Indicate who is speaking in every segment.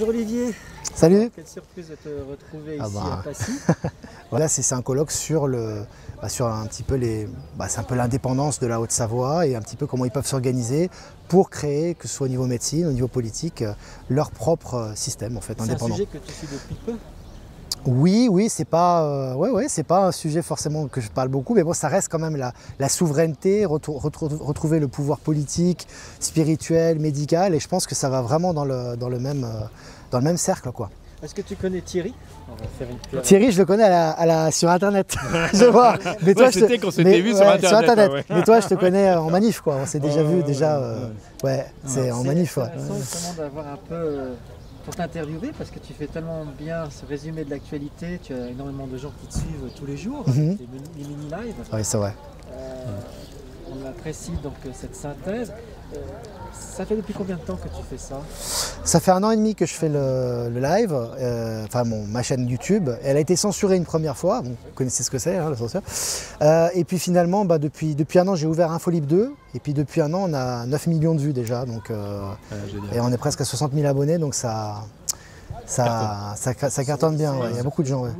Speaker 1: Bonjour Olivier.
Speaker 2: Salut.
Speaker 1: Quelle surprise de te retrouver ici à Passy.
Speaker 2: Voilà, c'est un colloque sur un petit peu c'est un peu l'indépendance de la Haute-Savoie et un petit peu comment ils peuvent s'organiser pour créer, que ce soit au niveau médecine, au niveau politique, leur propre système en fait indépendant.
Speaker 1: C'est un sujet que tu suis depuis peu.
Speaker 2: Oui, c'est pas, c'est pas un sujet forcément que je parle beaucoup, mais bon, ça reste quand même la souveraineté, retrouver le pouvoir politique, spirituel, médical, et je pense que ça va vraiment dans le même cercle, quoi.
Speaker 1: Est-ce que tu connais Thierry? On va faire une
Speaker 2: Thierry, je le connais sur Internet, je vois. Mais toi,
Speaker 3: c'était qu'on s'était vu sur Internet.
Speaker 2: Ouais. Mais toi, je te connais en manif, quoi. On s'est déjà vu, c'est en manif.
Speaker 1: C'est intéressant d'avoir un peu... pour t'interviewer, parce que tu fais tellement bien ce résumé de l'actualité, tu as énormément de gens qui te suivent tous les jours, les mini-lives.
Speaker 2: Oui, c'est vrai.
Speaker 1: On apprécie donc cette synthèse. Ça fait depuis combien de temps que tu fais ça?
Speaker 2: Ça fait 1 an et demi que je fais le live, ma chaîne YouTube. Elle a été censurée une première fois, vous connaissez ce que c'est, hein, la censure. Et puis finalement, depuis 1 an, j'ai ouvert Infolib 2. Et puis depuis 1 an, on a 9 millions de vues déjà. Donc, et on est presque à 60 000 abonnés, donc ça cartonne bien. Il y a beaucoup de gens. Ouais.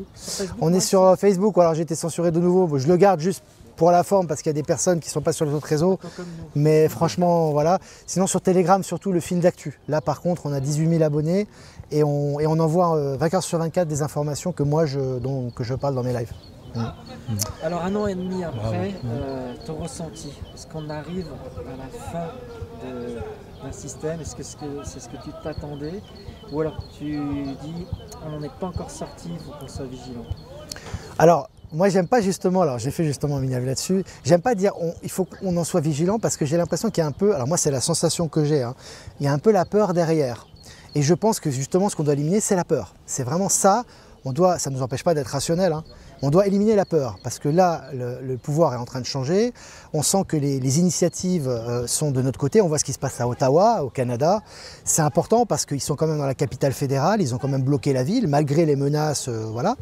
Speaker 2: On est sur Facebook, alors j'ai été censuré de nouveau. Je le garde juste pour la forme parce qu'il y a des personnes qui ne sont pas sur les autres réseaux. Mais franchement, voilà. Sinon sur Telegram, surtout le fil d'actu. Là par contre, on a 18 000 abonnés et on envoie 24 sur 24 des informations que moi que je parle dans mes lives.
Speaker 1: Alors 1 an et demi après, ton ressenti, est-ce qu'on arrive à la fin d'un système? Est-ce que c'est ce que tu t'attendais? Ou alors tu dis, on n'en est pas encore sorti, il faut qu'on soit vigilant?
Speaker 2: Alors, moi, j'aime pas justement, alors j'ai fait justement une live là-dessus, j'aime pas dire il faut qu'on en soit vigilant parce que j'ai l'impression qu'il y a un peu, alors moi c'est la sensation que j'ai, il y a un peu la peur derrière. Et je pense que justement ce qu'on doit éliminer, c'est la peur. C'est vraiment ça, ça ne nous empêche pas d'être rationnel, on doit éliminer la peur parce que là, le pouvoir est en train de changer, on sent que les initiatives sont de notre côté, on voit ce qui se passe à Ottawa, au Canada. C'est important parce qu'ils sont quand même dans la capitale fédérale, ils ont quand même bloqué la ville malgré les menaces, voilà.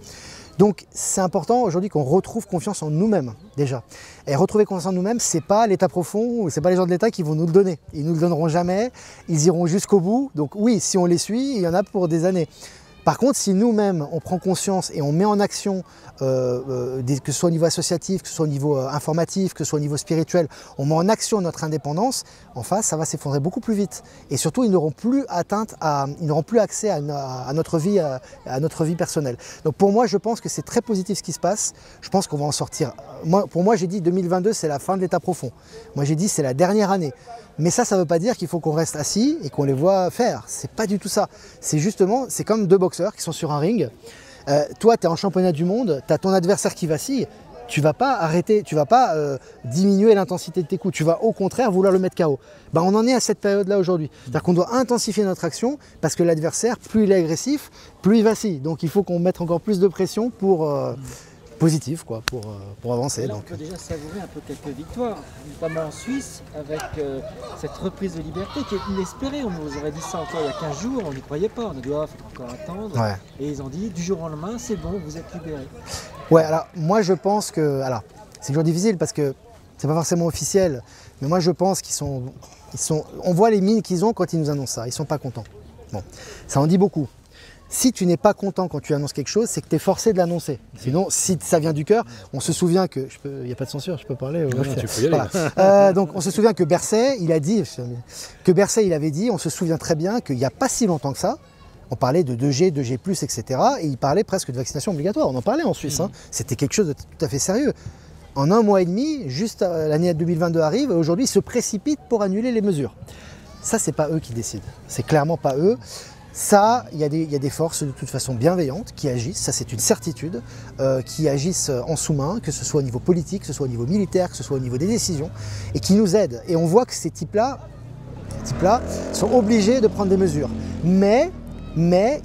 Speaker 2: Donc c'est important aujourd'hui qu'on retrouve confiance en nous-mêmes déjà. Et retrouver confiance en nous-mêmes, c'est pas l'État profond, c'est pas les gens de l'État qui vont nous le donner. Ils nous le donneront jamais, ils iront jusqu'au bout. Donc oui, si on les suit, il y en a pour des années. Par contre, si nous-mêmes, on prend conscience et on met en action, que ce soit au niveau associatif, que ce soit au niveau informatif, que ce soit au niveau spirituel, on met en action notre indépendance, en face, ça va s'effondrer beaucoup plus vite. Et surtout, ils n'auront plus accès à notre vie personnelle. Donc pour moi, je pense que c'est très positif ce qui se passe. Je pense qu'on va en sortir. Pour moi, j'ai dit 2022, c'est la fin de l'état profond. Moi, j'ai dit c'est la dernière année. Mais ça ne veut pas dire qu'il faut qu'on reste assis et qu'on les voit faire. C'est pas du tout ça. C'est justement, c'est comme 2 boxeurs qui sont sur un ring. Toi, tu es en championnat du monde, tu as ton adversaire qui vacille. Tu ne vas pas arrêter, tu ne vas pas diminuer l'intensité de tes coups. Tu vas au contraire vouloir le mettre KO. On en est à cette période-là aujourd'hui. C'est-à-dire qu'on doit intensifier notre action parce que l'adversaire, plus il est agressif, plus il vacille. Donc il faut qu'on mette encore plus de pression pour... positif quoi, pour avancer.
Speaker 1: Donc. On peut déjà savourer un peu quelques victoires, notamment en Suisse, avec cette reprise de liberté qui est inespérée. On nous aurait dit ça encore il y a 15 jours, on n'y croyait pas, on a dit il faut encore attendre. Ouais. Et ils ont dit du jour au lendemain, c'est bon, vous êtes libérés.
Speaker 2: Ouais, alors moi je pense que, alors c'est toujours difficile parce que c'est pas forcément officiel, mais moi je pense on voit les mines qu'ils ont quand ils nous annoncent ça, ils sont pas contents. Bon, ça en dit beaucoup. Si tu n'es pas content quand tu annonces quelque chose, c'est que tu es forcé de l'annoncer. Sinon, si ça vient du cœur, on se souvient que... Il n'y a pas de censure, je peux parler.
Speaker 3: Non, tu peux y aller.
Speaker 2: Voilà. Donc on se souvient que Berset, il avait dit, on se souvient très bien qu'il n'y a pas si longtemps que ça, on parlait de 2G, 2G+, etc. Et il parlait presque de vaccination obligatoire. On en parlait en Suisse. C'était quelque chose de tout à fait sérieux. En 1 mois et demi, juste l'année 2022 arrive, et aujourd'hui, ils se précipitent pour annuler les mesures. Ça, c'est pas eux qui décident. C'est clairement pas eux. Ça, il y a des forces de toute façon bienveillantes qui agissent, ça c'est une certitude, qui agissent en sous-main, que ce soit au niveau politique, que ce soit au niveau militaire, que ce soit au niveau des décisions, et qui nous aident. Et on voit que ces types-là sont obligés de prendre des mesures. Mais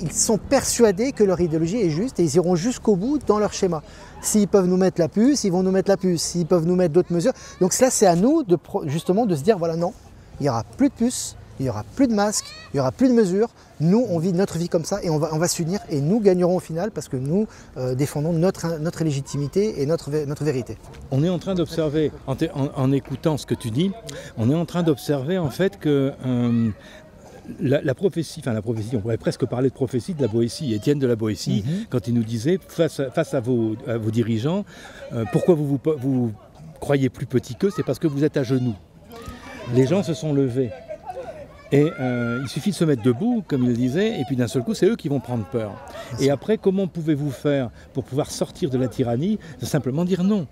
Speaker 2: ils sont persuadés que leur idéologie est juste et ils iront jusqu'au bout dans leur schéma. S'ils peuvent nous mettre la puce, ils vont nous mettre la puce. S'ils peuvent nous mettre d'autres mesures. Donc là, c'est à nous justement de se dire, voilà, non, il n'y aura plus de puces. Il n'y aura plus de masques, il n'y aura plus de mesures. Nous, on vit notre vie comme ça et on va s'unir et nous gagnerons au final parce que nous défendons notre légitimité et notre vérité.
Speaker 3: On est en train d'observer, en écoutant ce que tu dis, on est en train d'observer en fait que la prophétie, on pourrait presque parler de prophétie de la Boétie, Étienne de la Boétie, quand il nous disait face à vos dirigeants, pourquoi vous croyez plus petit qu'eux, c'est parce que vous êtes à genoux. Les gens se sont levés. Et il suffit de se mettre debout, comme il disait, et puis d'un seul coup, c'est eux qui vont prendre peur. Et après, comment pouvez-vous faire pour pouvoir sortir de la tyrannie? De simplement dire non.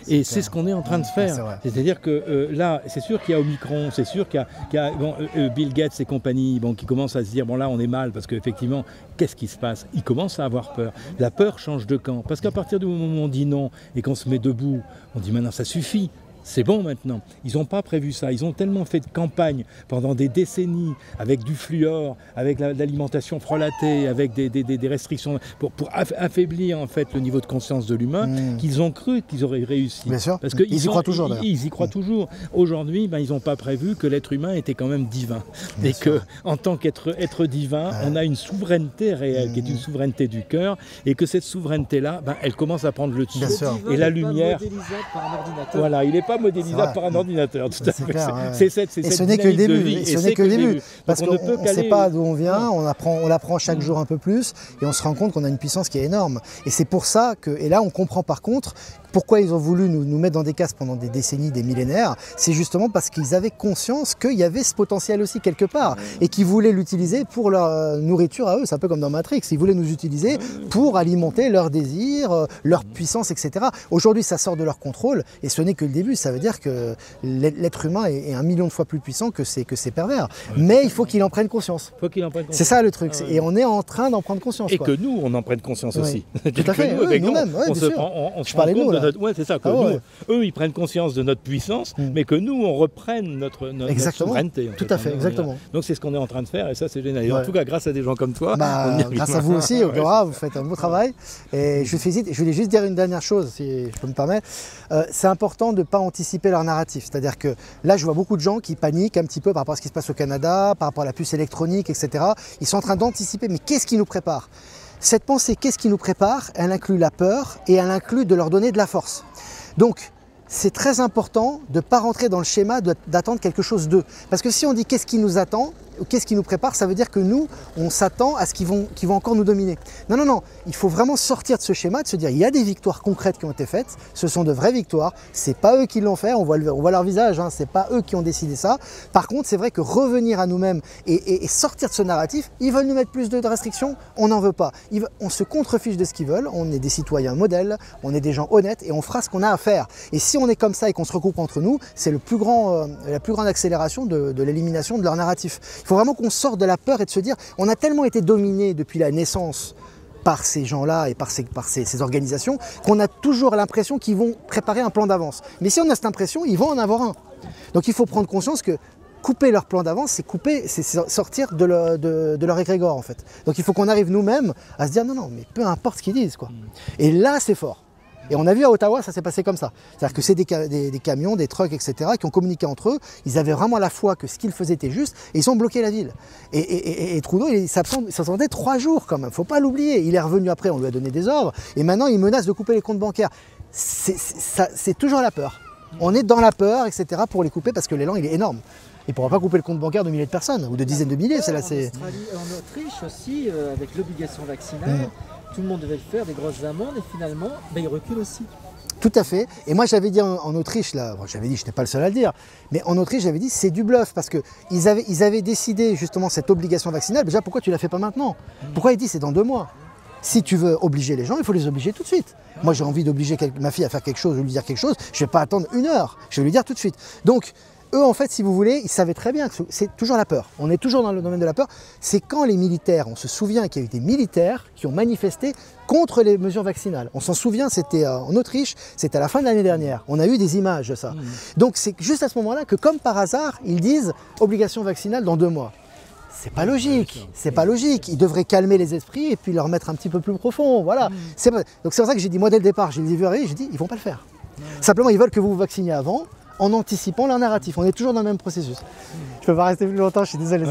Speaker 3: Et c'est ce qu'on est en train de faire. C'est-à-dire que là, c'est sûr qu'il y a Omicron, c'est sûr qu'il y a Bill Gates et compagnie qui commencent à se dire, bon là, on est mal, parce qu'effectivement, qu'est-ce qui se passe? Ils commencent à avoir peur. La peur change de camp. Parce qu'à partir du moment où on dit non, et qu'on se met debout, on dit maintenant, ça suffit. C'est bon maintenant. Ils n'ont pas prévu ça. Ils ont tellement fait de campagne pendant des décennies avec du fluor, avec l'alimentation frelatée, avec des restrictions pour affaiblir en fait le niveau de conscience de l'humain qu'ils ont cru qu'ils auraient réussi.
Speaker 2: Bien sûr.
Speaker 3: Parce qu'ils
Speaker 2: y croient toujours.
Speaker 3: Ils y croient toujours. Aujourd'hui, ils n'ont pas prévu que l'être humain était quand même divin. Bien et sûr. Que en tant qu'être divin, on a une souveraineté réelle qui est une souveraineté du cœur et que cette souveraineté-là, elle commence à prendre le dessus.
Speaker 1: Et
Speaker 3: la lumière.
Speaker 1: Pas modélisable par un ordinateur.
Speaker 3: Voilà, il n'est pas modélisable par un ordinateur. Tout à fait.
Speaker 2: Et ce n'est que le début. Et ce n'est que le début. Parce qu'on ne sait pas d'où on vient, on apprend chaque jour un peu plus et on se rend compte qu'on a une puissance qui est énorme. Et c'est pour ça que, et là on comprend par contre, pourquoi ils ont voulu nous mettre dans des cases pendant des décennies, des millénaires, c'est justement parce qu'ils avaient conscience qu'il y avait ce potentiel aussi quelque part et qu'ils voulaient l'utiliser pour leur nourriture à eux. C'est un peu comme dans Matrix, ils voulaient nous utiliser pour alimenter leurs désirs, leur puissance, etc. Aujourd'hui, ça sort de leur contrôle et ce n'est que le début. Ça veut dire que l'être humain est 1 million de fois plus puissant que ces pervers. Mais il faut qu'il en prenne conscience. C'est ça le truc. Et on est en train d'en prendre conscience.
Speaker 3: Et que nous, on en prenne conscience aussi.
Speaker 2: Tout à fait, nous-mêmes.
Speaker 3: Je parlais de nous. Ouais, c'est ça, que eux, ils prennent conscience de notre puissance, mais que nous, on reprenne notre souveraineté.
Speaker 2: Tout à fait, exactement.
Speaker 3: Donc c'est ce qu'on est en train de faire et ça, c'est génial. Et en tout cas, grâce à des gens comme toi.
Speaker 2: Grâce à vous aussi, Laura, vous faites un beau travail. Et je voulais juste dire une dernière chose, si je peux me permettre. C'est important de ne pas anticiper leur narratif. C'est-à-dire que là, je vois beaucoup de gens qui paniquent un petit peu par rapport à ce qui se passe au Canada, par rapport à la puce électronique, etc. Ils sont en train d'anticiper, mais qu'est-ce qui nous prépare ? Cette pensée, qu'est-ce qui nous prépare? Elle inclut la peur et elle inclut de leur donner de la force. Donc, c'est très important de ne pas rentrer dans le schéma d'attendre quelque chose d'eux. Parce que si on dit qu'est-ce qui nous attend, ou qu'est-ce qui nous prépare, ça veut dire que nous, on s'attend à ce qu'ils vont encore nous dominer. Non, non, non, il faut vraiment sortir de ce schéma, de se dire il y a des victoires concrètes qui ont été faites, ce sont de vraies victoires, c'est pas eux qui l'ont fait, on voit leur visage, c'est pas eux qui ont décidé ça. Par contre, c'est vrai que revenir à nous-mêmes et sortir de ce narratif, ils veulent nous mettre plus de restrictions, on n'en veut pas. On se contrefiche de ce qu'ils veulent, on est des citoyens modèles, on est des gens honnêtes et on fera ce qu'on a à faire. Et si on est comme ça et qu'on se recoupe entre nous, c'est la plus grande accélération de l'élimination de leur narratif. Il faut vraiment qu'on sorte de la peur et de se dire on a tellement été dominé depuis la naissance par ces gens-là et par ces organisations qu'on a toujours l'impression qu'ils vont préparer un plan d'avance. Mais si on a cette impression, ils vont en avoir un. Donc il faut prendre conscience que couper leur plan d'avance, c'est sortir de leur égrégore en fait. Donc il faut qu'on arrive nous-mêmes à se dire non, non, mais peu importe ce qu'ils disent quoi. Et là c'est fort. Et on a vu à Ottawa, ça s'est passé comme ça. C'est-à-dire que c'est des camions, des trucks, etc. qui ont communiqué entre eux. Ils avaient vraiment la foi que ce qu'ils faisaient était juste et ils ont bloqué la ville. Et Trudeau, il s'absentait 3 jours quand même. Faut pas l'oublier. Il est revenu après, on lui a donné des ordres. Et maintenant, il menace de couper les comptes bancaires. C'est toujours la peur. On est dans la peur, etc. pour les couper parce que l'élan, il est énorme. Il ne pourra pas couper le compte bancaire de milliers de personnes ou de dizaines de milliers. En
Speaker 1: Autriche aussi, avec l'obligation vaccinale. Tout le monde devait le faire, des grosses amendes, et finalement, ils reculent aussi.
Speaker 2: Tout à fait. Et moi, j'avais dit en Autriche, là, j'avais dit, je n'étais pas le seul à le dire, mais en Autriche, j'avais dit, c'est du bluff, parce qu'ils avaient décidé justement cette obligation vaccinale. Déjà, pourquoi tu ne la fais pas maintenant? Pourquoi il dit, c'est dans 2 mois? Si tu veux obliger les gens, il faut les obliger tout de suite. Moi, j'ai envie d'obliger ma fille à faire quelque chose, ou lui dire quelque chose, je ne vais pas attendre 1 heure, je vais lui dire tout de suite. Donc, eux, en fait, si vous voulez, ils savaient très bien que c'est toujours la peur. On est toujours dans le domaine de la peur. C'est quand les militaires, on se souvient qu'il y a eu des militaires qui ont manifesté contre les mesures vaccinales. On s'en souvient, c'était en Autriche, c'était à la fin de l'année dernière. On a eu des images de ça. Donc c'est juste à ce moment-là que, comme par hasard, ils disent obligation vaccinale dans 2 mois. C'est pas logique, c'est pas logique. Ils devraient calmer les esprits et puis leur mettre un petit peu plus profond. Voilà. Donc c'est pour ça que j'ai dit, moi dès le départ, j'ai vu arriver, j'ai dit, ils vont pas le faire. Simplement, ils veulent que vous vous vacciniez avant, en anticipant leur narratif. On est toujours dans le même processus. Je ne peux pas rester plus longtemps, je suis désolé.